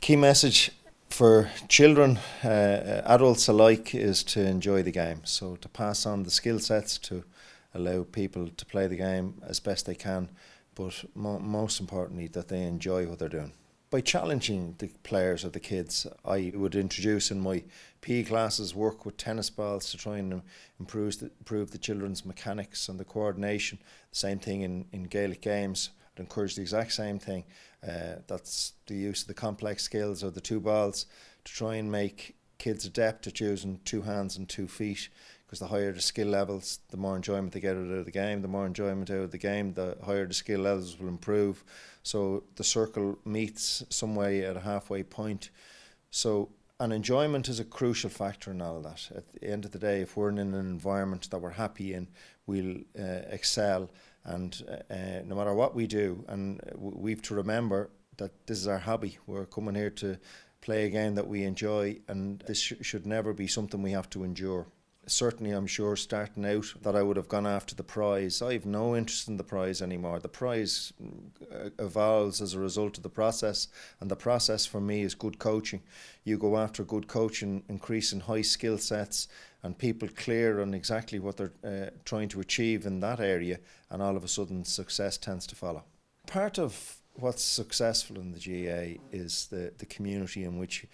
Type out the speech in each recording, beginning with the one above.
Key message for children, adults alike, is to enjoy the game. So to pass on the skill sets to allow people to play the game as best they can, but most importantly that they enjoy what they're doing. By challenging the players or the kids, I would introduce in my PE classes work with tennis balls to try and improve the children's mechanics and the coordination. The same thing in Gaelic games. I'd encourage the exact same thing. That's the use of the complex skills or the two balls to try and make kids adept at using two hands and 2 feet, because the higher the skill levels, the more enjoyment they get out of the game. The more enjoyment out of the game, the higher the skill levels will improve. So the circle meets some way at a halfway point. So and enjoyment is a crucial factor in all of that. At the end of the day, if we're in an environment that we're happy in, we'll excel. And no matter what we do, and we've to remember that this is our hobby. We're coming here to play a game that we enjoy, and this should never be something we have to endure. Certainly, I'm sure starting out that I would have gone after the prize. I have no interest in the prize anymore. The prize evolves as a result of the process, and the process for me is good coaching. You go after good coaching, increasing high skill sets, and people clear on exactly what they're trying to achieve in that area, and all of a sudden success tends to follow. Part of what's successful in the GAA is the community in which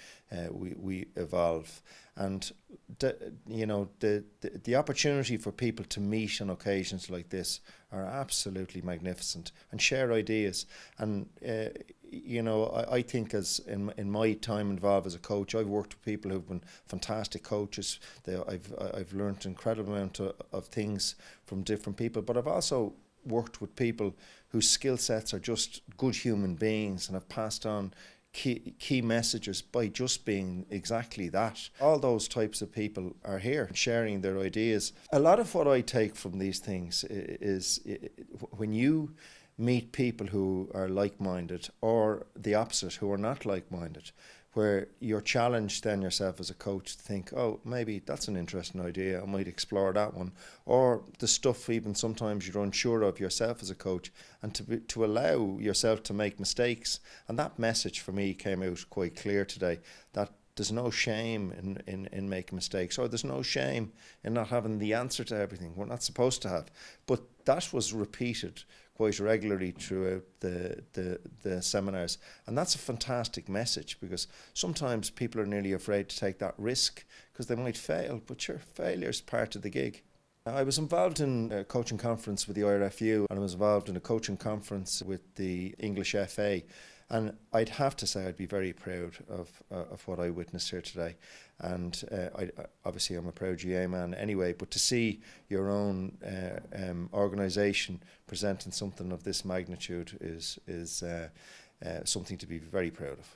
we evolve, and the opportunity for people to meet on occasions like this are absolutely magnificent and share ideas. And I think as in my time involved as a coach, I've worked with people who've been fantastic coaches. I've learned an incredible amount of things from different people, but I've also worked with people whose skill sets are just good human beings and have passed on key messages by just being exactly that. All those types of people are here sharing their ideas. A lot of what I take from these things is when you meet people who are like-minded, or the opposite, who are not like-minded, where you're challenged then yourself as a coach to think, oh, maybe that's an interesting idea, I might explore that one. Or the stuff even sometimes you're unsure of yourself as a coach, and to allow yourself to make mistakes. And that message for me came out quite clear today, that there's no shame in making mistakes, or there's no shame in not having the answer to everything. We're not supposed to have. But that was repeated quite regularly throughout the seminars, and that's a fantastic message, because sometimes people are nearly afraid to take that risk because they might fail, but sure, failure is part of the gig. I was involved in a coaching conference with the IRFU, and I was involved in a coaching conference with the English FA, and I'd have to say I'd be very proud of what I witnessed here today. And obviously I'm a proud GAA man anyway, but to see your own organisation presenting something of this magnitude is something to be very proud of.